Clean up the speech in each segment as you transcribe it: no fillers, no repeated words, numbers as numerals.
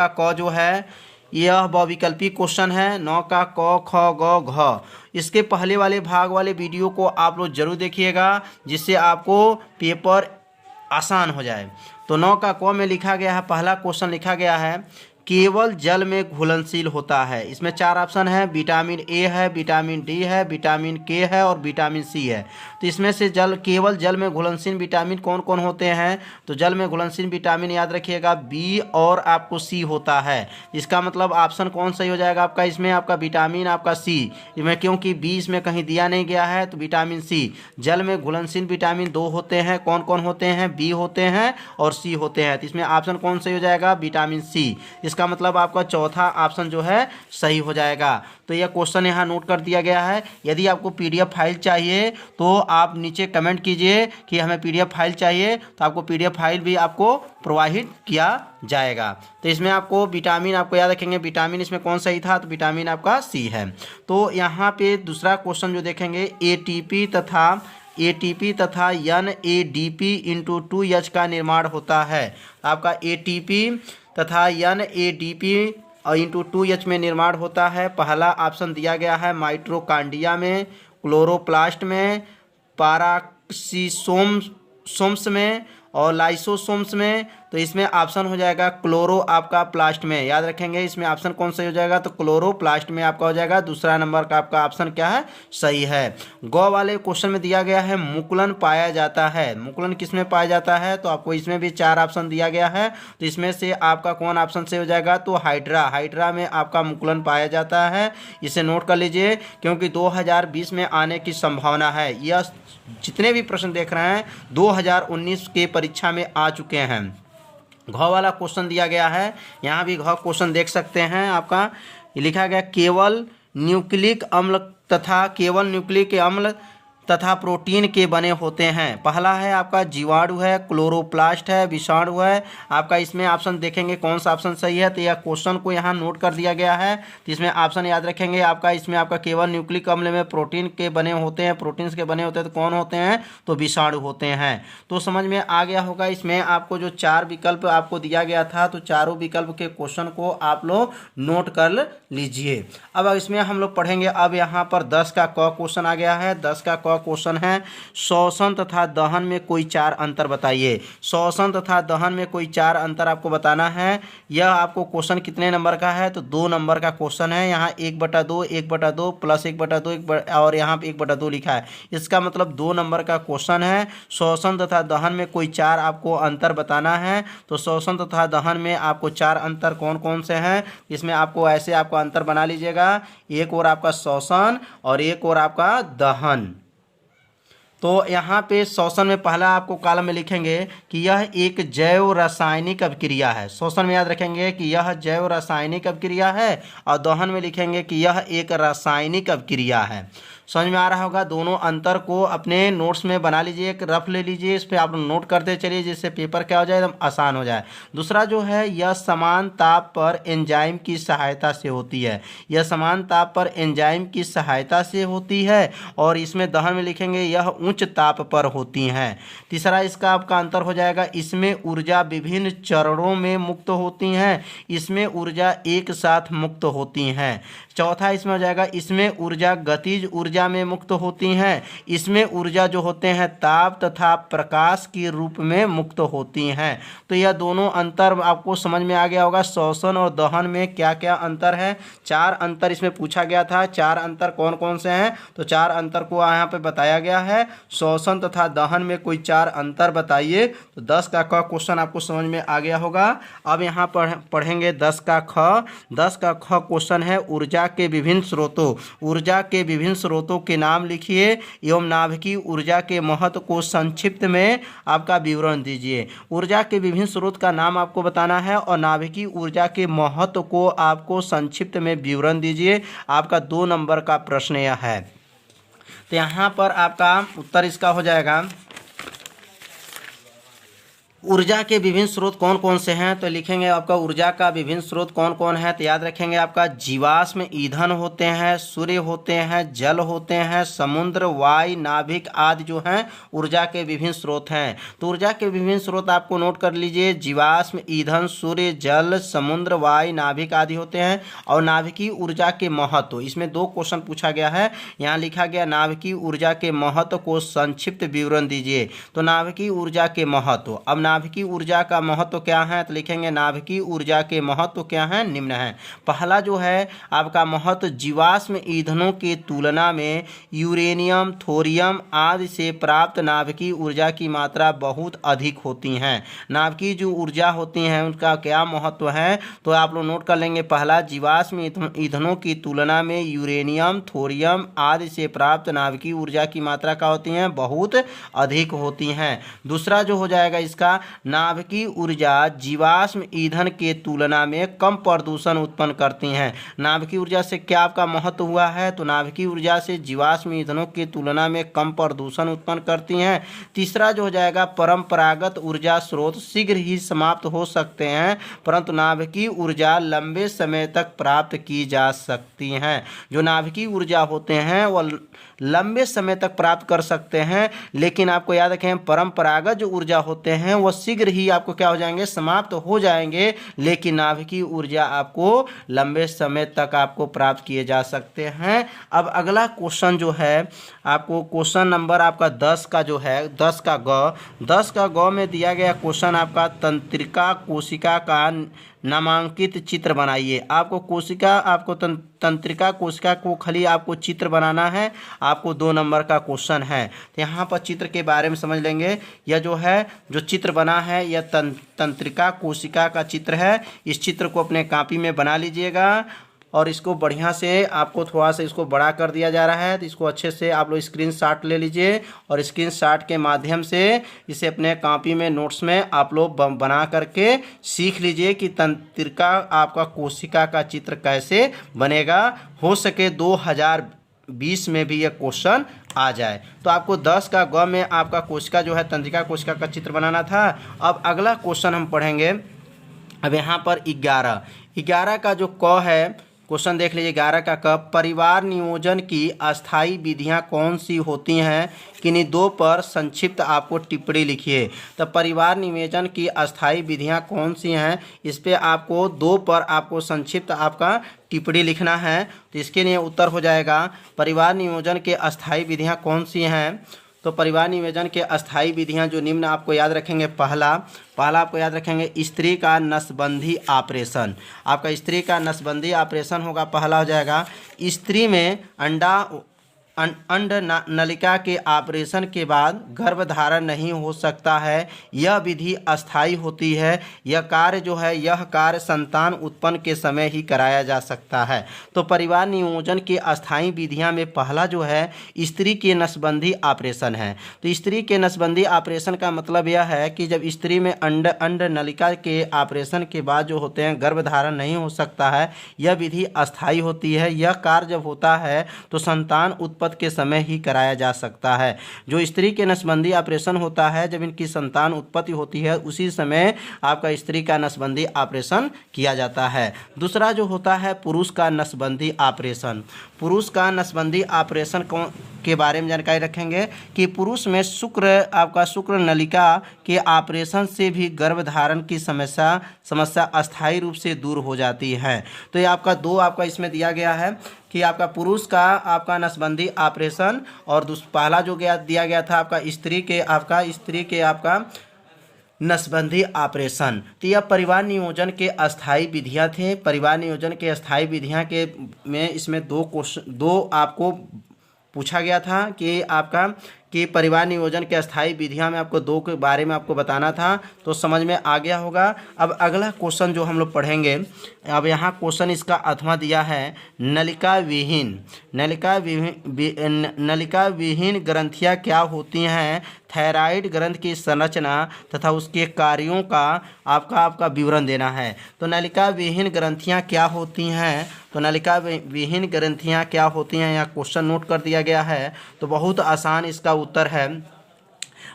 का क जो है यह बहुविकल्पी क्वेश्चन है। 9 का क ख ग घ। इसके पहले वाले भाग वाले वीडियो को आप लोग जरूर देखिएगा जिससे आपको पेपर आसान हो जाए। तो 9 का क में लिखा गया है, पहला क्वेश्चन लिखा गया है केवल जल में घुलनशील होता है। इसमें 4 ऑप्शन है, विटामिन ए है, विटामिन डी है, विटामिन के है और विटामिन सी है। तो इसमें से केवल जल में घुलनशील विटामिन कौन कौन होते हैं? तो जल में घुलनशील विटामिन याद रखिएगा बी और आपको सी होता है। इसका मतलब ऑप्शन कौन सही हो जाएगा आपका? इसमें आपका विटामिन आपका सी, इसमें क्योंकि बी इसमें कहीं दिया नहीं गया है तो विटामिन सी। जल में घुलनशील विटामिन 2 होते हैं, कौन कौन होते हैं? बी होते हैं और सी होते हैं। तो इसमें ऑप्शन कौन सही हो जाएगा? Vitamin C. इसका मतलब आपका चौथा ऑप्शन जो है सही हो जाएगा। तो यह क्वेश्चन यहाँ नोट कर दिया गया है। यदि आपको पीडीएफ फाइल चाहिए तो आप नीचे कमेंट कीजिए कि हमें पीडीएफ फाइल चाहिए, तो आपको पीडीएफ फाइल भी आपको प्रोवाइड किया जाएगा। तो इसमें आपको विटामिन आपको याद रखेंगे, विटामिन इसमें कौन सही था? तो विटामिन आपका सी है। तो यहाँ पे दूसरा क्वेश्चन जो देखेंगे एटीपी तथा NADP इंटू 2H का निर्माण होता है। आपका एटीपी तथा NADP इंटू 2H में निर्माण होता है। पहला ऑप्शन दिया गया है माइटोकॉन्ड्रिया में, क्लोरोप्लास्ट में, पैराक्सीसोम्स में और लाइसोसोम्स में। तो इसमें ऑप्शन हो जाएगा क्लोरो आपका प्लास्ट में। याद रखेंगे इसमें ऑप्शन कौन सही हो जाएगा? तो क्लोरोप्लास्ट में आपका हो जाएगा। दूसरा नंबर का आपका ऑप्शन क्या है? सही है। गौ वाले क्वेश्चन में दिया गया है मुकुलन पाया जाता है। मुकुलन किस में पाया जाता है? तो आपको इसमें भी 4 ऑप्शन दिया गया है। तो इसमें से आपका कौन ऑप्शन सही हो जाएगा? तो हाइड्रा में आपका मुकुलन पाया जाता है। इसे नोट कर लीजिए क्योंकि 2020 में आने की संभावना है। यह जितने भी प्रश्न देख रहे हैं 2019 के परीक्षा में आ चुके हैं। घ वाला क्वेश्चन दिया गया है, यहाँ भी घ क्वेश्चन देख सकते हैं। आपका लिखा गया केवल न्यूक्लिक अम्ल तथा प्रोटीन के बने होते हैं। पहला है आपका जीवाणु है, क्लोरोप्लास्ट है, विषाणु है। आपका इसमें ऑप्शन देखेंगे कौन सा ऑप्शन सही है। तो यह क्वेश्चन को यहाँ नोट कर दिया गया है। तो इसमें ऑप्शन याद रखेंगे आपका, इसमें आपका केवल न्यूक्लिक अम्ल में प्रोटीन के बने होते हैं, प्रोटीन्स के बने होते हैं। तो कौन होते हैं? तो विषाणु होते हैं। तो समझ में आ गया होगा। इसमें आपको जो 4 विकल्प आपको दिया गया था, तो चारों विकल्प के क्वेश्चन को आप लोग नोट कर लीजिए। अब इसमें हम लोग पढ़ेंगे। अब यहाँ पर 10 का क क्वेश्चन आ गया है। 10 का क क्वेश्चन है श्वसन तथा दहन में कोई 4 अंतर बताइए। श्वसन तथा दहन में कोई 4 अंतर आपको बताना है। यह आपको क्वेश्चन कितने नंबर का है? तो 2 नंबर का क्वेश्चन है। यहाँ 1/2 1/2 प्लस 1/2 और यहाँ पे 1/2 लिखा है। इसका मतलब 2 नंबर का क्वेश्चन है। श्वसन तथा दहन में कोई 4 आपको अंतर बताना है। तो श्वसन तथा दहन में आपको 4 अंतर कौन कौन से हैं? इसमें आपको ऐसे आपको अंतर बना लीजिएगा, एक और आपका श्वसन और एक और आपका दहन। तो यहाँ पे श्वसन में पहला आपको कॉलम में लिखेंगे कि यह एक जैव रासायनिक अभिक्रिया है। श्वसन में याद रखेंगे कि यह जैव रासायनिक अभिक्रिया है और दहन में लिखेंगे कि यह एक रासायनिक अभिक्रिया है। समझ में आ रहा होगा। दोनों अंतर को अपने नोट्स में बना लीजिए, एक रफ ले लीजिए, इस पर आप नोट करते चलिए जिससे पेपर क्या हो जाए? एकदम आसान हो जाए। दूसरा जो है यह समान ताप पर एंजाइम की सहायता से होती है। यह समान ताप पर एंजाइम की सहायता से होती है। और इसमें दहन में लिखेंगे यह उच्च ताप पर होती हैं। तीसरा इसका आपका अंतर हो जाएगा, इसमें ऊर्जा विभिन्न चरणों में मुक्त होती हैं, इसमें ऊर्जा एक साथ मुक्त होती हैं। चौथा इसमें हो जाएगा, इसमें ऊर्जा गतिज ऊर्जा में मुक्त होती हैं, इसमें ऊर्जा जो होते हैं ताप तथा प्रकाश के रूप में मुक्त होती हैं। तो यह दोनों अंतर आपको समझ में आ गया होगा। श्वसन और दहन में क्या क्या अंतर है? 4 अंतर इसमें पूछा गया था। 4 अंतर कौन कौन से हैं? तो 4 अंतर को यहाँ पे बताया गया है। श्वसन तथा दहन में कोई 4 अंतर बताइए। तो 10 का क क्वेश्चन आपको समझ में आ गया होगा। अब यहाँ पर पढ़ेंगे 10 का ख। 10 का ख क्वेश्चन है ऊर्जा के विभिन्न स्रोतों। ऊर्जा के विभिन्न स्रोतों के नाम लिखिए एवं नाभिकीय ऊर्जा के महत्व को संक्षिप्त में आपका विवरण दीजिए। ऊर्जा के विभिन्न स्रोत का नाम आपको बताना है और नाभिकीय ऊर्जा के महत्व को आपको संक्षिप्त में विवरण दीजिए। आपका 2 नंबर का प्रश्न यह है। तो यहाँ पर आपका उत्तर इसका हो जाएगा ऊर्जा के विभिन्न स्रोत कौन कौन से हैं, तो लिखेंगे आपका ऊर्जा का विभिन्न स्रोत कौन कौन है, तो याद रखेंगे आपका जीवाश्म ईंधन होते हैं, सूर्य होते हैं, जल होते हैं, समुद्र, वायु, नाभिक आदि जो हैं ऊर्जा के विभिन्न स्रोत हैं। तो ऊर्जा के विभिन्न स्रोत आपको नोट कर लीजिए, जीवाश्म ईंधन, सूर्य, जल, समुद्र, वायु, नाभिक आदि होते हैं। और नाभिकीय ऊर्जा के महत्व, इसमें 2 क्वेश्चन पूछा गया है। यहाँ लिखा गया नाभिकीय ऊर्जा के महत्व को संक्षिप्त विवरण दीजिए। तो नाभिकीय ऊर्जा के महत्व, अब नाभिकीय ऊर्जा का महत्व क्या है, तो लिखेंगे नाभिकीय ऊर्जा के महत्व क्या है, निम्न है। पहला जो है आपका महत्व, जीवाश्म ईंधनों की तुलना में यूरेनियम, थोरियम आदि से प्राप्त नाभिकीय ऊर्जा की मात्रा बहुत अधिक होती है। नाभिकीय जो ऊर्जा होती हैं उनका क्या महत्व है, तो आप लोग नोट कर लेंगे। पहला, जीवाश्म ईंधनों की तुलना में यूरेनियम, थोरियम आदि से प्राप्त नाभिकीय ऊर्जा की मात्रा क्या होती है, बहुत अधिक होती हैं। दूसरा जो हो जाएगा इसका, नाभिकीय ऊर्जा जीवाश्म ईंधन के तुलना में कम प्रदूषण उत्पन्न करती हैं। नाभिकीय ऊर्जा से क्या आपका महत्व हुआ है, तो नाभिकीय ऊर्जा से जीवाश्म ईंधनों की तुलना में कम प्रदूषण उत्पन्न करती हैं। तीसरा जो हो जाएगा, परंपरागत ऊर्जा स्रोत शीघ्र ही समाप्त हो सकते हैं, परंतु नाभिकीय ऊर्जा लंबे समय तक प्राप्त की जा सकती हैं। जो नाभिकीय ऊर्जा होते हैं वह लंबे समय तक प्राप्त कर सकते हैं, लेकिन आपको याद रखें परंपरागत जो ऊर्जा होते हैं वह शीघ्र ही आपको क्या हो जाएंगे, समाप्त हो जाएंगे, लेकिन नाभिकीय ऊर्जा आपको लंबे समय तक आपको प्राप्त किए जा सकते हैं। अब अगला क्वेश्चन जो है आपको, क्वेश्चन नंबर आपका 10 का जो है, 10 का ग में दिया गया क्वेश्चन आपका, तंत्रिका कोशिका का नामांकित चित्र बनाइए। आपको कोशिका, आपको तंत्रिका कोशिका को खाली आपको चित्र बनाना है। आपको 2 नंबर का क्वेश्चन है, तो यहाँ पर चित्र के बारे में समझ लेंगे। यह जो है, जो चित्र बना है यह तंत्रिका कोशिका का चित्र है। इस चित्र को अपने कॉपी में बना लीजिएगा और इसको बढ़िया से आपको थोड़ा सा इसको बड़ा कर दिया जा रहा है, तो इसको अच्छे से आप लोग स्क्रीनशॉट ले लीजिए और स्क्रीनशॉट के माध्यम से इसे अपने कॉपी में, नोट्स में आप लोग बना करके सीख लीजिए कि तंत्रिका आपका कोशिका का चित्र कैसे बनेगा। हो सके 2020 में भी यह क्वेश्चन आ जाए। तो आपको 10 का ग में आपका कोशिका जो है, तंत्रिका कोशिका का चित्र बनाना था। अब अगला क्वेश्चन हम पढ़ेंगे। अब यहाँ पर 11 का जो क है, क्वेश्चन देख लीजिए। 11 का क, परिवार नियोजन की अस्थायी विधियां कौन सी होती हैं, किन्हीं 2 पर संक्षिप्त आपको टिप्पणी लिखिए। तो परिवार नियोजन की अस्थायी विधियां कौन सी हैं, इस पे आपको 2 पर आपको संक्षिप्त आपका टिप्पणी लिखना है। तो इसके लिए उत्तर हो जाएगा, परिवार नियोजन के अस्थायी विधियां कौन सी हैं। तो परिवार नियोजन के अस्थायी विधियां जो निम्न आपको याद रखेंगे। पहला आपको याद रखेंगे, स्त्री का नसबंदी ऑपरेशन। आपका स्त्री का नसबंदी ऑपरेशन होगा, पहला हो जाएगा, स्त्री में अंड नलिका के ऑपरेशन के बाद गर्भधारण नहीं हो सकता है। यह विधि अस्थायी होती है। यह कार्य संतान उत्पन्न के समय ही कराया जा सकता है। तो परिवार नियोजन के अस्थायी विधियां में पहला जो है स्त्री के नसबंदी ऑपरेशन है। तो स्त्री के नसबंदी ऑपरेशन का मतलब यह है कि जब स्त्री में अंड नलिका के ऑपरेशन के बाद जो होते हैं गर्भधारण नहीं हो सकता है, यह विधि अस्थायी होती है। यह कार्य जब होता है तो संतान उत्पत्ति के समय ही कराया जा सकता है। जो स्त्री के नसबंदी ऑपरेशन होता है, जब इनकी संतान उत्पत्ति होती है उसी समय आपका स्त्री का नसबंदी ऑपरेशन किया जाता है। दूसरा जो होता है पुरुष का नसबंदी ऑपरेशन। पुरुष का नसबंदी ऑपरेशन के बारे में जानकारी रखेंगे कि पुरुष में शुक्र नलिका के ऑपरेशन से भी गर्भधारण की समस्या अस्थायी रूप से दूर हो जाती है। तो ये आपका 2 आपका इसमें दिया गया है कि आपका पुरुष का आपका नसबंदी ऑपरेशन और पहला जो दिया गया था आपका स्त्री के आपका नसबंदी ऑपरेशन। तो यह परिवार नियोजन के अस्थायी विधियां थे। परिवार नियोजन के अस्थायी विधियां के में इसमें 2 आपको पूछा गया था कि परिवार नियोजन के अस्थायी विधियां में आपको 2 के बारे में आपको बताना था, तो समझ में आ गया होगा। अब अगला क्वेश्चन जो हम लोग पढ़ेंगे, अब यहाँ क्वेश्चन इसका 8वां दिया है, नलिका विहीन ग्रंथियाँ क्या होती हैं। थायराइड ग्रंथि की संरचना तथा उसके कार्यों का आपका विवरण देना है। तो नलिका विहीन ग्रंथियाँ क्या होती हैं, तो नलिका विहीन ग्रंथियाँ क्या होती हैं, यहाँ क्वेश्चन नोट कर दिया गया है। तो बहुत आसान इसका उत्तर है।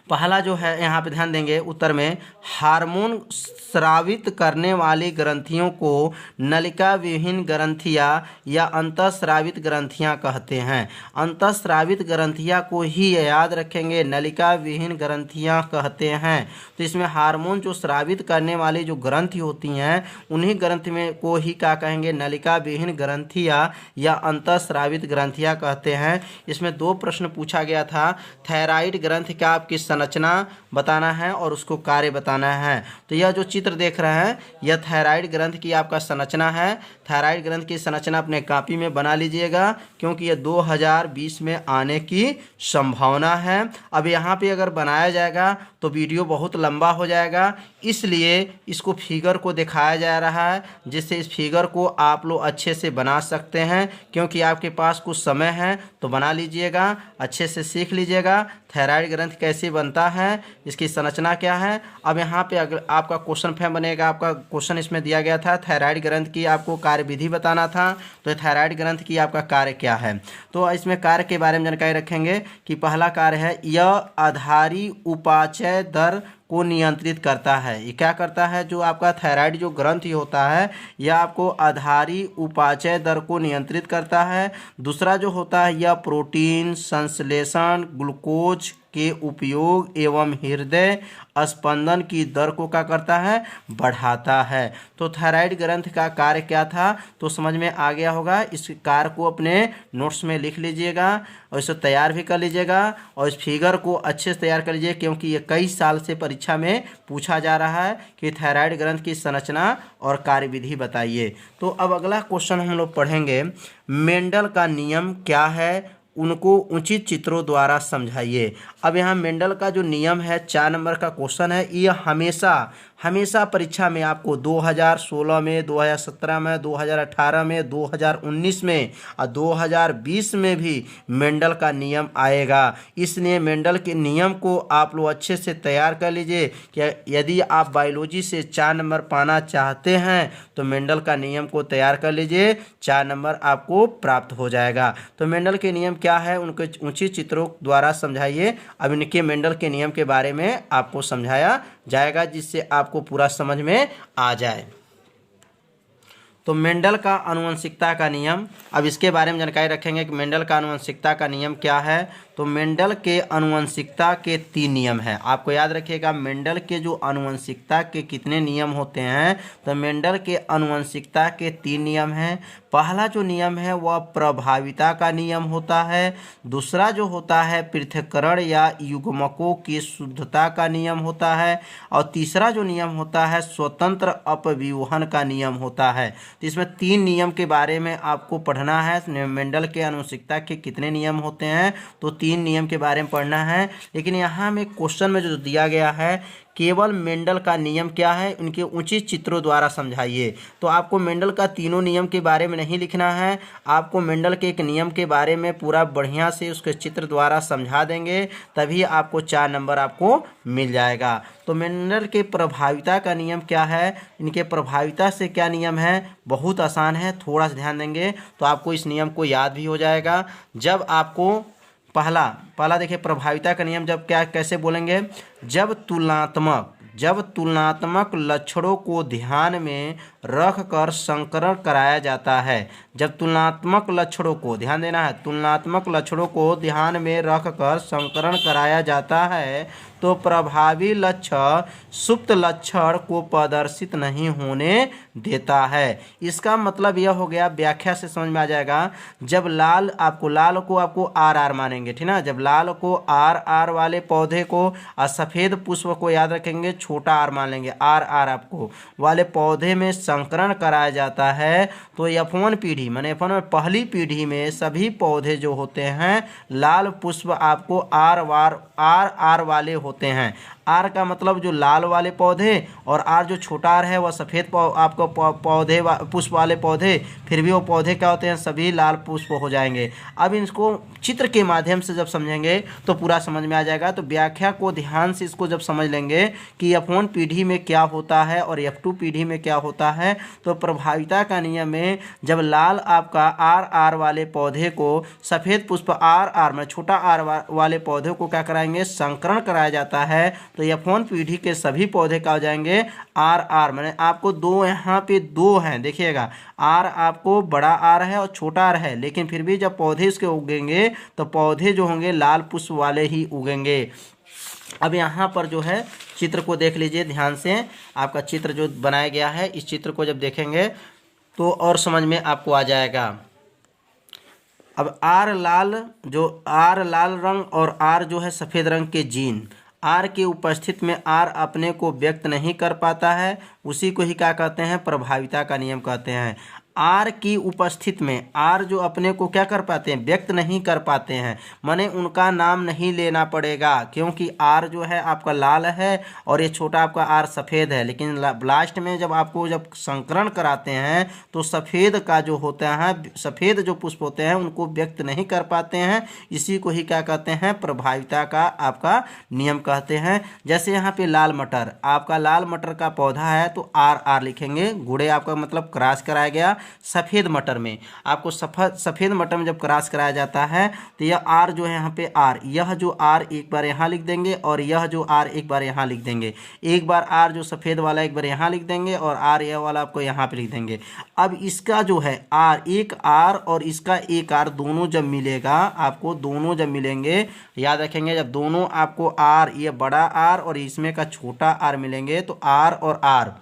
पहला जो है यहाँ पे ध्यान देंगे उत्तर में, हार्मोन स्रावित करने वाली ग्रंथियों को नलिका विहीन ग्रंथियाँ या अंतःस्रावित ग्रंथियाँ कहते हैं। अंतःस्रावित ग्रंथियाँ को ही याद रखेंगे, नलिका विहीन ग्रंथियाँ कहते हैं। तो इसमें हार्मोन जो स्रावित करने वाली जो ग्रंथि होती हैं उन्हीं ग्रंथि में को ही क्या कहेंगे, नलिका विहीन ग्रंथियाँ या अंतःस्रावित ग्रंथियाँ कहते हैं। इसमें 2 प्रश्न पूछा गया था, थायराइड ग्रंथि का आपकी संरचना बताना है और उसको कार्य बताना है। तो यह जो चित्र देख रहे हैं यह थायराइड ग्रंथि की आपका संरचना है। थायराइड ग्रंथि की संरचना अपने कॉपी में बना लीजिएगा क्योंकि यह 2020 में आने की संभावना है। अब यहाँ पे अगर बनाया जाएगा तो वीडियो बहुत लंबा हो जाएगा, इसलिए इसको फिगर को दिखाया जा रहा है जिससे इस फिगर को आप लोग अच्छे से बना सकते हैं। क्योंकि आपके पास कुछ समय है तो बना लीजिएगा, अच्छे से सीख लीजिएगा थायराइड ग्रंथि कैसे बनता है, इसकी संरचना क्या है। अब यहाँ पे अगर आपका क्वेश्चन फॉर्म बनेगा, आपका क्वेश्चन इसमें दिया गया था थायराइड ग्रंथि की आपको कार्य विधि बताना था। तो थायराइड ग्रंथि की आपका कार्य क्या है, तो इसमें कार्य के बारे में जानकारी रखेंगे कि पहला कार्य है यह आधारी उपाचय दर को नियंत्रित करता है। ये क्या करता है, जो आपका थायराइड जो ग्रंथि होता है यह आपको आधारी उपाचय दर को नियंत्रित करता है। दूसरा जो होता है यह प्रोटीन संश्लेषण, ग्लूकोज के उपयोग एवं हृदय स्पंदन की दर को क्या करता है, बढ़ाता है। तो थायराइड ग्रंथि का कार्य क्या था तो समझ में आ गया होगा। इस कार्य को अपने नोट्स में लिख लीजिएगा और इसे तैयार भी कर लीजिएगा और इस फिगर को अच्छे से तैयार कर लीजिए क्योंकि ये कई साल से परीक्षा में पूछा जा रहा है कि थायराइड ग्रंथि की संरचना और कार्य विधि बताइए। तो अब अगला क्वेश्चन हम लोग पढ़ेंगे, मेंडल का नियम क्या है, उनको उचित चित्रों द्वारा समझाइए। अब यहाँ मेंडल का जो नियम है 4 नंबर का क्वेश्चन है, ये हमेशा परीक्षा में आपको 2016 में, 2017 में, 2018 में, 2019 में और 2020 में भी मेंडल का नियम आएगा। इसलिए मेंडल के नियम को आप लोग अच्छे से तैयार कर लीजिए कि यदि आप बायोलॉजी से 4 नंबर पाना चाहते हैं तो मेंडल का नियम को तैयार कर लीजिए, 4 नंबर आपको प्राप्त हो जाएगा। तो मेंडल के नियम क्या है उनके उचित चित्रों द्वारा समझाइए। अब इनके मेंडल के नियम के बारे में आपको समझाया जाएगा जिससे आपको पूरा समझ में आ जाए। तो मेंडल का आनुवंशिकता का नियम, अब इसके बारे में जानकारी रखेंगे कि मेंडल का आनुवंशिकता का नियम क्या है। तो मेंडल के आनुवंशिकता के 3 नियम हैं। आपको याद रखिएगा मेंडल के जो आनुवंशिकता के कितने नियम होते हैं, तो मेंडल के आनुवंशिकता के 3 नियम हैं। पहला जो नियम है वह प्रभाविता का नियम होता है। दूसरा जो होता है पृथक्करण या युग्मकों की शुद्धता का नियम होता है। और तीसरा जो नियम होता है स्वतंत्र अपव्यूहन का नियम होता है। तो इसमें 3 नियम के बारे में आपको पढ़ना है। मेंडल के आनुवंशिकता के कितने नियम होते हैं, तो 3 नियम के बारे में पढ़ना है। लेकिन यहाँ में क्वेश्चन में जो दिया गया है केवल मेंडल का नियम क्या है उनके उचित चित्रों द्वारा समझाइए। तो आपको मेंडल का तीनों नियम के बारे में नहीं लिखना है, आपको मेंडल के एक नियम के बारे में पूरा बढ़िया से उसके चित्र द्वारा समझा देंगे, तभी आपको 4 नंबर आपको मिल जाएगा। तो मेंडल के प्रभाविता का नियम क्या है, इनके प्रभाविता से क्या नियम है, बहुत आसान है, थोड़ा सा ध्यान देंगे तो आपको इस नियम को याद भी हो जाएगा। जब आपको पहला देखिए प्रभाविता का नियम जब क्या कैसे बोलेंगे, जब तुलनात्मक लक्षणों को ध्यान में रखकर संकरण कराया जाता है। जब तुलनात्मक लक्षणों को ध्यान देना है, तुलनात्मक लक्षणों को ध्यान में रखकर संकरण कराया जाता है तो प्रभावी लक्षण सुप्त लक्षण को प्रदर्शित नहीं होने देता है। इसका मतलब यह हो गया, व्याख्या से समझ में आ जाएगा। जब लाल को आपको आर मानेंगे, ठीक ना, जब लाल को आर वाले पौधे को और सफ़ेद पुष्प को याद रखेंगे छोटा आर मान लेंगे, आर आपको वाले पौधे में संकरण कराया जाता है तो F1 पीढ़ी माने F1 में पहली पीढ़ी में सभी पौधे जो होते हैं लाल पुष्प आपको आर वाले होते हैं। आर का मतलब जो लाल वाले पौधे और आर जो छोटा आर है वह सफ़ेद आपको पौधे पुष्प वाले पौधे, फिर भी वो पौधे क्या होते हैं, सभी लाल पुष्प हो जाएंगे। अब इसको चित्र के माध्यम से जब समझेंगे तो पूरा समझ में आ जाएगा। तो व्याख्या को ध्यान से इसको जब समझ लेंगे कि F1 पीढ़ी में क्या होता है और F2 पीढ़ी में क्या होता है है। तो प्रभाविता का नियम में जब लाल आपका आर आर वाले पौधे को सफ़ेद पुष्प आर आर में छोटा आर वाले पौधे को क्या कराएंगे, संकरण कराया जाता है। तो F1 पीढ़ी के सभी पौधे का हो जाएंगे आर आर। मैंने आपको दो यहाँ पे दो हैं, देखिएगा आर आपको बड़ा आर है और छोटा आर है, लेकिन फिर भी जब पौधे इसके उगेंगे तो पौधे जो होंगे लाल पुष्प वाले ही उगेंगे। अब यहाँ पर जो है चित्र को देख लीजिए ध्यान से, आपका चित्र जो बनाया गया है इस चित्र को जब देखेंगे तो और समझ में आपको आ जाएगा। अब आर लाल रंग और आर जो है सफ़ेद रंग के जीन, आर की उपस्थिति में आर अपने को व्यक्त नहीं कर पाता है, उसी को ही क्या कहते हैं, प्रभाविता का नियम कहते हैं। आर की उपस्थिति में आर जो अपने को क्या कर पाते हैं, व्यक्त नहीं कर पाते हैं, माने उनका नाम नहीं लेना पड़ेगा, क्योंकि आर जो है आपका लाल है और ये छोटा आपका आर सफ़ेद है। लेकिन लास्ट में जब संकरण कराते हैं तो सफ़ेद का जो होता है, सफ़ेद जो पुष्प होते हैं उनको व्यक्त नहीं कर पाते हैं, इसी को ही क्या कहते हैं, प्रभाविता का आपका नियम कहते हैं। जैसे यहाँ पे लाल मटर, आपका लाल मटर का पौधा है तो आर आर लिखेंगे, गुड़े आपका मतलब क्रॉस कराया गया। सफ़ेद मटर में आपको सफ़ेद मटर में जब क्रॉस कराया जाता है तो यह आर जो है यहाँ पे आर, यह जो आर एक बार यहाँ लिख देंगे और यह जो आर एक बार यहाँ लिख देंगे। एक बार आर जो सफ़ेद वाला एक बार यहाँ लिख देंगे और आर यह वाला आपको यहाँ पे लिख देंगे। अब इसका जो है आर, एक आर और इसका एक आर दोनों जब मिलेगा, आपको दोनों जब मिलेंगे, याद रखेंगे जब दोनों आपको आर, ये बड़ा आर और इसमें का छोटा आर मिलेंगे तो आर और आर,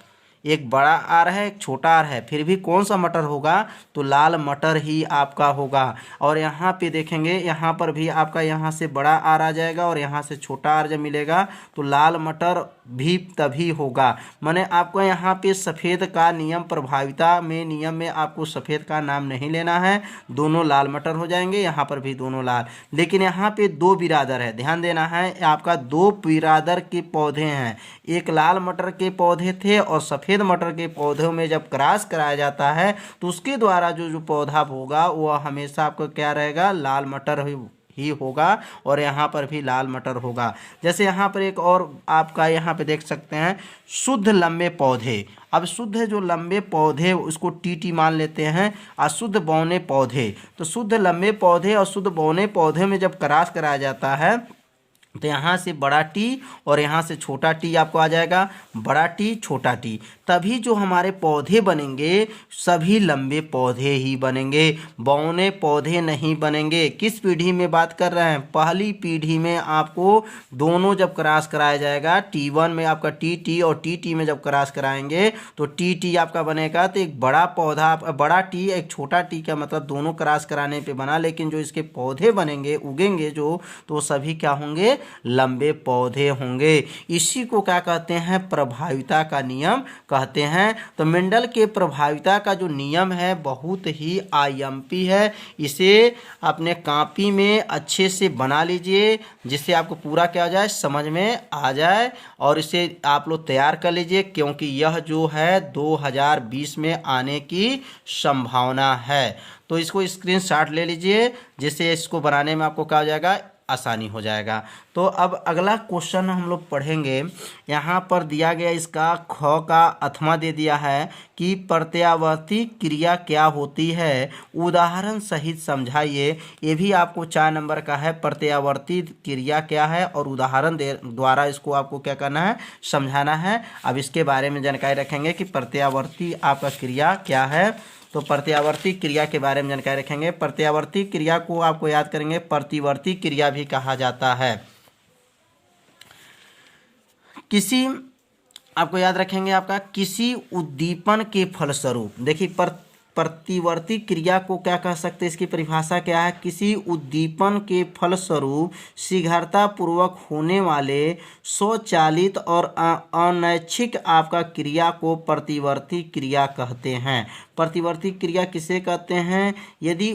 एक बड़ा आर है एक छोटा आर है, फिर भी कौन सा मटर होगा, तो लाल मटर ही आपका होगा। और यहाँ पे देखेंगे यहाँ पर भी आपका यहाँ से बड़ा आर आ जाएगा और यहाँ से छोटा आर जब मिलेगा तो लाल मटर भी तभी होगा। माने आपको यहाँ पे सफ़ेद का नियम, प्रभाविता में नियम में आपको सफ़ेद का नाम नहीं लेना है, दोनों लाल मटर हो जाएंगे, यहाँ पर भी दोनों लाल। लेकिन यहाँ पे दो बिरादर है, ध्यान देना है, आपका दो बिरादर के पौधे हैं, एक लाल मटर के पौधे थे और सफ़ेद मटर के पौधों में जब क्रॉस कराया जाता है तो उसके द्वारा जो पौधा होगा वह हमेशा आपको क्या रहेगा, लाल मटर ही होगा और यहाँ पर भी लाल मटर होगा। जैसे यहाँ पर एक और आपका यहाँ पे देख सकते हैं शुद्ध लंबे पौधे। अब शुद्ध जो लंबे पौधे उसको टी मान लेते हैं, अशुद्ध बौने पौधे। तो शुद्ध लंबे पौधे और शुद्ध बौने पौधे में जब क्रॉस कराया जाता है तो यहाँ से बड़ा टी और यहाँ से छोटा टी आपको आ जाएगा, बड़ा टी छोटा टी, तभी जो हमारे पौधे बनेंगे सभी लंबे पौधे ही बनेंगे, बौने पौधे नहीं बनेंगे। किस पीढ़ी में बात कर रहे हैं, पहली पीढ़ी में आपको दोनों जब क्रॉस कराया जाएगा, T1 में आपका टी और टी में जब क्रॉस कराएंगे तो टी आपका बनेगा, तो एक बड़ा पौधा, बड़ा टी एक छोटा टी का मतलब दोनों क्रॉस कराने पे बना, लेकिन जो इसके पौधे बनेंगे उगेंगे जो, तो सभी क्या होंगे, लंबे पौधे होंगे। इसी को क्या कहते हैं, प्रभाविता का नियम कहते हैं। तो मेंडल के प्रभाविता का जो नियम है बहुत ही आईएमपी है, इसे अपने कॉपी में अच्छे से बना लीजिए जिससे आपको पूरा क्या हो जाए, समझ में आ जाए, और इसे आप लोग तैयार कर लीजिए क्योंकि यह जो है 2020 में आने की संभावना है। तो इसको स्क्रीनशॉट ले लीजिए जिससे इसको बनाने में आपको क्या हो जाएगा, आसानी हो जाएगा। तो अब अगला क्वेश्चन हम लोग पढ़ेंगे। यहाँ पर दिया गया इसका ख का अथवा दे दिया है कि प्रत्यावर्ती क्रिया क्या होती है, उदाहरण सहित समझाइए। ये भी आपको 4 नंबर का है, प्रत्यावर्ती क्रिया क्या है और उदाहरण द्वारा इसको आपको क्या करना है, समझाना है। अब इसके बारे में जानकारी रखेंगे कि प्रत्यावर्ती आपका क्रिया क्या है। तो प्रत्यावर्ती क्रिया के बारे में जानकारी रखेंगे। प्रत्यावर्ती क्रिया को आपको याद करेंगे प्रतिवर्ती क्रिया भी कहा जाता है। किसी आपको याद रखेंगे आपका किसी उद्दीपन के फलस्वरूप, देखिए प्रतिवर्ती क्रिया को क्या कह सकते हैं, इसकी परिभाषा क्या है, किसी उद्दीपन के फलस्वरूप शीघ्रतापूर्वक होने वाले स्वचालित और अनैच्छिक आपका क्रिया को प्रतिवर्ती क्रिया कहते हैं। प्रतिवर्ती क्रिया किसे कहते हैं, यदि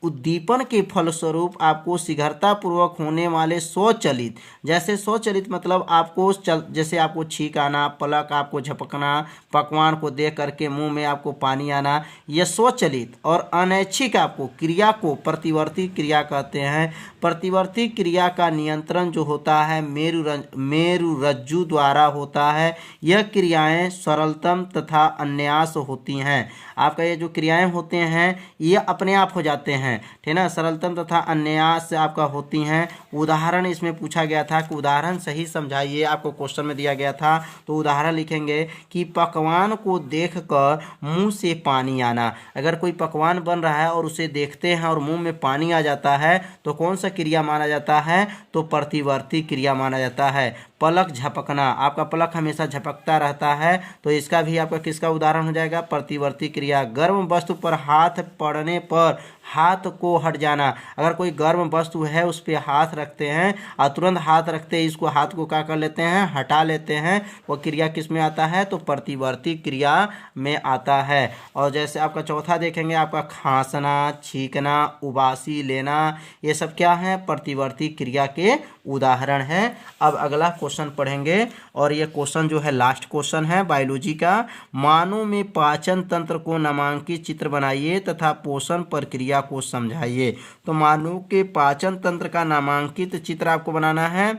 उद्दीपन के फलस्वरूप आपको शीघ्रतापूर्वक होने वाले स्वचलित, जैसे स्वचलित मतलब आपको जैसे आपको छींक आना, पलक आपको झपकना, पकवान को देख करके मुंह में आपको पानी आना, यह स्वचलित। और अनैच्छिक आपको क्रिया को प्रतिवर्ती क्रिया कहते हैं। प्रतिवर्ती क्रिया का नियंत्रण जो होता है मेरुरज्जु द्वारा होता है। यह क्रियाएं सरलतम तथा अन्यास होती हैं। आपका ये जो क्रियाएं होते हैं ये अपने आप हो जाते हैं, ठीक ना, सरलतम तथा अन्यास से आपका होती हैं। उदाहरण इसमें पूछा गया था कि उदाहरण सही समझाइए, आपको क्वेश्चन में दिया गया था। तो उदाहरण लिखेंगे कि पकवान को देखकर मुंह से पानी आना। अगर कोई पकवान बन रहा है और उसे देखते हैं और मुंह में पानी आ जाता है तो कौन सा क्रिया माना जाता है? तो प्रतिवर्ती क्रिया माना जाता है। पलक झपकना, आपका पलक हमेशा झपकता रहता है, तो इसका भी आपका किसका उदाहरण हो जाएगा? प्रतिवर्ती क्रिया। गर्म वस्तु पर हाथ पड़ने पर हाथ को हट जाना, अगर कोई गर्म वस्तु है उस पर हाथ रखते हैं और तुरंत हाथ रखते हैं, इसको हाथ को क्या कर लेते हैं? हटा लेते हैं। वो क्रिया किस में आता है? तो प्रतिवर्ती क्रिया में आता है। और जैसे आपका चौथा देखेंगे, आपका खांसना, छींकना, उबासी लेना, ये सब क्या है? प्रतिवर्ती क्रिया के उदाहरण है। अब अगला क्वेश्चन पढ़ेंगे और ये क्वेश्चन जो है लास्ट क्वेश्चन है बायोलॉजी का। मानव में पाचन तंत्र को नामांकित चित्र बनाइए तथा पोषण प्रक्रिया को समझाइए। तो मानव के पाचन तंत्र का नामांकित चित्र आपको बनाना है।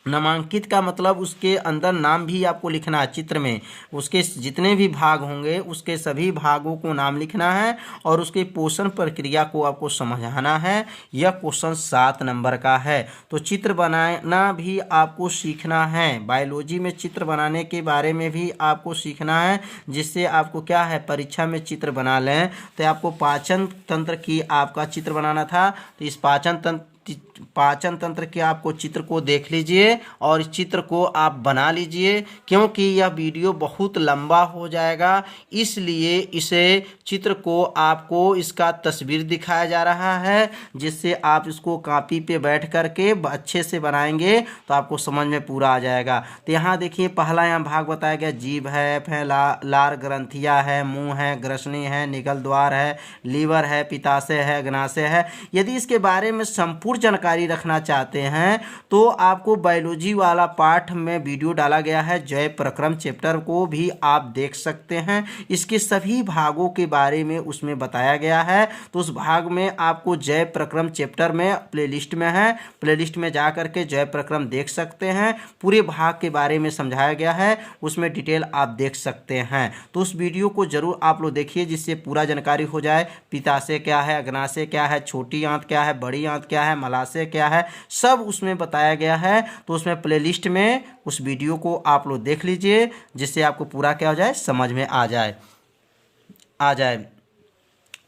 नामांकित का मतलब उसके अंदर नाम भी आपको लिखना है चित्र में। उसके जितने भी भाग होंगे उसके सभी भागों को नाम लिखना है और उसके पोषण प्रक्रिया को आपको समझाना है। यह क्वेश्चन 7 नंबर का है। तो चित्र बनाना भी आपको सीखना है। बायोलॉजी में चित्र बनाने के बारे में भी आपको सीखना है, जिससे आपको क्या है, परीक्षा में चित्र बना लें। तो आपको पाचन तंत्र की आपका चित्र बनाना था, तो इस पाचन तंत्र के आपको चित्र को देख लीजिए और इस चित्र को आप बना लीजिए, क्योंकि यह वीडियो बहुत लंबा हो जाएगा, इसलिए इसे चित्र को आपको इसका तस्वीर दिखाया जा रहा है, जिससे आप इसको कॉपी पे बैठ करके अच्छे से बनाएंगे तो आपको समझ में पूरा आ जाएगा। तो यहाँ देखिए पहला यहाँ भाग बताया गया, जीभ है, लार ग्रंथियाँ है, मुंह है, ग्रसनी है, निगल द्वार है, लीवर है, पित्ताशय है, अग्नाशय है। यदि इसके बारे में संपूर्ण जानकारी रखना चाहते हैं तो आपको बायोलॉजी वाला पाठ में वीडियो डाला गया है, जय प्रक्रम चैप्टर को भी आप देख सकते हैं। इसके सभी भागों के बारे में उसमें बताया गया है। तो उस भाग में आपको जय प्रक्रम चैप्टर में प्लेलिस्ट में है, प्लेलिस्ट में जा करके जय प्रक्रम देख सकते हैं। पूरे भाग के बारे में समझाया गया है, उसमें डिटेल आप देख सकते हैं। तो उस वीडियो को जरूर आप लोग देखिए, जिससे पूरा जानकारी हो जाए। पित्ताशय क्या है, अग्नाशय क्या है, छोटी आंत क्या है, बड़ी आंत क्या है, मलाशय क्या है, सब उसमें बताया गया है। तो उसमें प्लेलिस्ट में उस वीडियो को आप लोग देख लीजिए, जिससे आपको पूरा क्या हो जाए, समझ में आ जाए।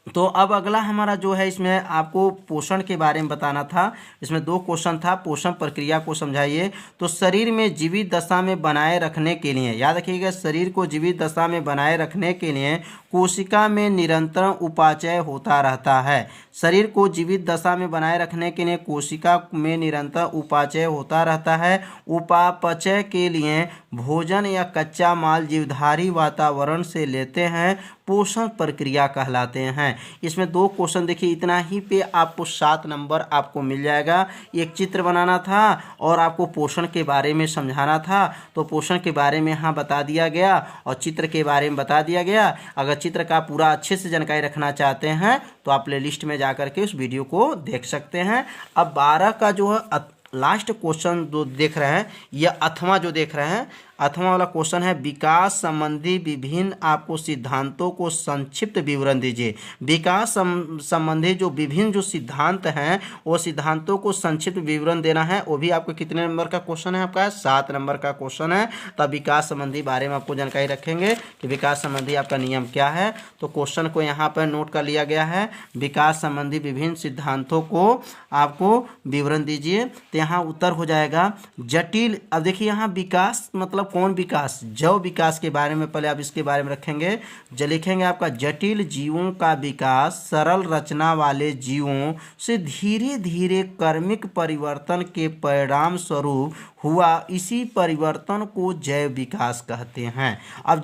तो अब अगला हमारा जो है, इसमें आपको पोषण के बारे में बताना था। इसमें 2 क्वेश्चन था, पोषण प्रक्रिया को समझाइए। तो शरीर में जीवित दशा में बनाए रखने के लिए, याद रखिएगा, शरीर को जीवित दशा में बनाए रखने के लिए कोशिका में निरंतर उपाचय होता रहता है। शरीर को जीवित दशा में बनाए रखने के लिए कोशिका में निरंतर उपाचय होता रहता है। उपापचय के लिए भोजन या कच्चा माल जीवधारी वातावरण से लेते हैं, पोषण प्रक्रिया कहलाते हैं। इसमें 2 क्वेश्चन देखिए, इतना ही पे आपको 7 नंबर आपको मिल जाएगा। एक चित्र बनाना था और आपको पोषण के बारे में समझाना था। तो पोषण के बारे में यहाँ बता दिया गया और चित्र के बारे में बता दिया गया। अगर चित्र का पूरा अच्छे से जानकारी रखना चाहते हैं तो आप प्ले लिस्ट में जा करके उस वीडियो को देख सकते हैं। अब 12 का जो है लास्ट क्वेश्चन जो देख रहे हैं, यह 8वां जो देख रहे हैं, 8वां वाला क्वेश्चन है, विकास संबंधी विभिन्न आपको सिद्धांतों को संक्षिप्त विवरण दीजिए। विकास संबंधी जो विभिन्न जो सिद्धांत हैं वो सिद्धांतों को संक्षिप्त विवरण देना है। वो भी आपको कितने नंबर का क्वेश्चन है? आपका 7 नंबर का क्वेश्चन है। तब विकास संबंधी बारे में आपको जानकारी रखेंगे कि विकास संबंधी आपका नियम क्या है। तो क्वेश्चन को यहाँ पर नोट कर लिया गया है, विकास संबंधी विभिन्न सिद्धांतों को आपको विवरण दीजिए। तो यहाँ उत्तर हो जाएगा जटिल। अब देखिए यहाँ विकास मतलब कौन विकास? जैव विकास के बारे में पहले आप इसके बारे में रखेंगे। लिखेंगे आपका जटिल जीवों का विकास सरल रचना वाले जीवों से धीरे धीरे कर्मिक परिवर्तन के परिणाम स्वरूप हुआ, इसी परिवर्तन को जैव विकास कहते हैं। अब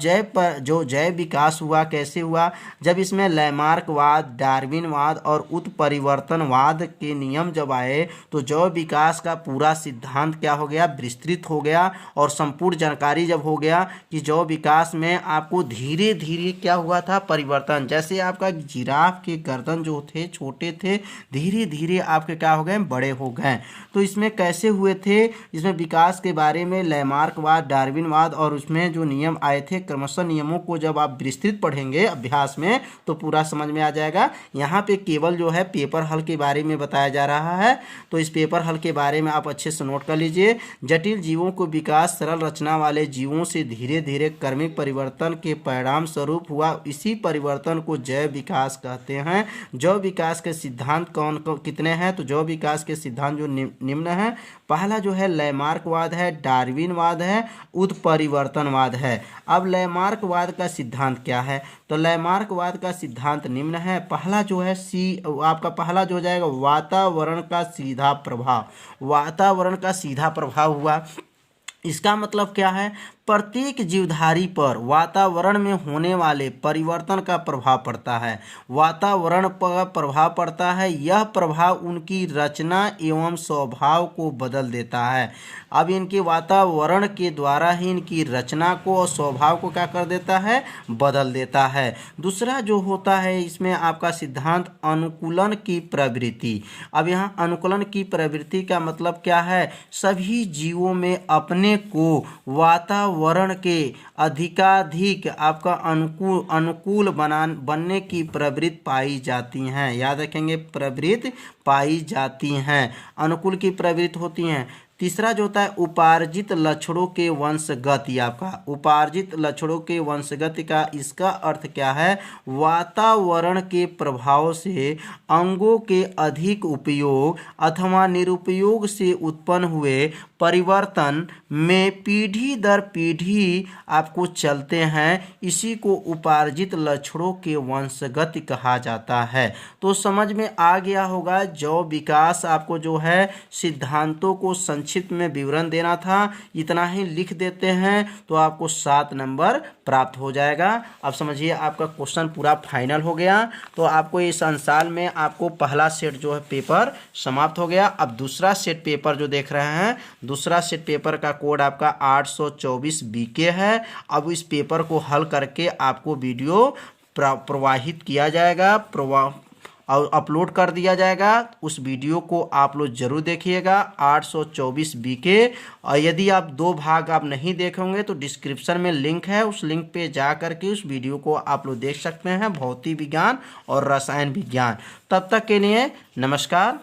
जो जैव विकास हुआ कैसे हुआ, जब इसमें लैमार्कवाद, डार्विनवाद और उत्परिवर्तनवाद के नियम जब आए तो जैव विकास का पूरा सिद्धांत क्या हो गया, विस्तृत हो गया। और संपूर्ण जानकारी जब हो गया कि जैव विकास में आपको धीरे धीरे क्या हुआ था, परिवर्तन। जैसे आपका जिराफ के गर्दन जो थे छोटे थे, धीरे धीरे आपके क्या हो गए, बड़े हो गए। तो इसमें कैसे हुए थे, इसमें विकास के बारे में लैमार्कवाद, डार्विनवाद और उसमें जो नियम आए थे, क्रमशः नियमों को जब आप विस्तृत पढ़ेंगे अभ्यास में तो पूरा समझ में आ जाएगा। यहाँ पे केवल जो है पेपर हल के बारे में बताया जा रहा है, तो इस पेपर हल के बारे में आप अच्छे से नोट कर लीजिए। जटिल जीवों को विकास सरल रचना वाले जीवों से धीरे धीरे क्रमिक परिवर्तन के परिणाम स्वरूप हुआ, इसी परिवर्तन को जैव विकास कहते हैं। जैव विकास के सिद्धांत कितने हैं, तो जैव विकास के सिद्धांत जो निम्न है, पहला जो है लैमार्कवाद है, डार्विनवाद है, उत्परिवर्तनवाद है। अब लैमार्कवाद का सिद्धांत क्या है, तो लैमार्कवाद का सिद्धांत निम्न है। पहला जो है आपका पहला जो हो जाएगा वातावरण का सीधा प्रभाव। वातावरण का सीधा प्रभाव हुआ, इसका मतलब क्या है, प्रत्येक जीवधारी पर वातावरण में होने वाले परिवर्तन का प्रभाव पड़ता है। वातावरण पर प्रभाव पड़ता है, यह प्रभाव उनकी रचना एवं स्वभाव को बदल देता है। अब इनके वातावरण के द्वारा ही इनकी रचना को और स्वभाव को क्या कर देता है, बदल देता है। दूसरा जो होता है इसमें आपका सिद्धांत अनुकूलन की प्रवृत्ति। अब यहाँ अनुकूलन की प्रवृत्ति का मतलब क्या है, सभी जीवों में अपने को वातावरण के अधिकाधिक आपका अनुकूल बनने की प्रवृत्ति पाई जाती हैं। याद रखेंगे, प्रवृत्ति पाई जाती हैं, अनुकूल की प्रवृत्ति होती हैं। तीसरा जो होता है उपार्जित लक्षणों के वंशगति। आपका उपार्जित लक्षणों के वंशगति का इसका अर्थ क्या है, वातावरण के प्रभाव से अंगों के अधिक उपयोग अथवा निरुपयोग से उत्पन्न हुए परिवर्तन में पीढ़ी दर पीढ़ी आपको चलते हैं, इसी को उपार्जित लक्षणों के वंशगति कहा जाता है। तो समझ में आ गया होगा, जैव विकास आपको जो है सिद्धांतों को संक्षिप्त में विवरण देना था, इतना ही लिख देते हैं तो आपको 7 नंबर प्राप्त हो जाएगा। अब समझिए आपका क्वेश्चन पूरा फाइनल हो गया। तो आपको इस साल में आपको पहला सेट जो है पेपर समाप्त हो गया। अब दूसरा सेट पेपर जो देख रहे हैं, दूसरा सेट पेपर का कोड आपका 824 BK है। अब इस पेपर को हल करके आपको वीडियो प्रवाहित किया जाएगा, और अपलोड कर दिया जाएगा। उस वीडियो को आप लोग जरूर देखिएगा, 824 BK। और यदि आप 2 भाग आप नहीं देखेंगे तो डिस्क्रिप्शन में लिंक है, उस लिंक पे जा करके उस वीडियो को आप लोग देख सकते हैं, भौतिक विज्ञान और रसायन विज्ञान। तब तक के लिए नमस्कार।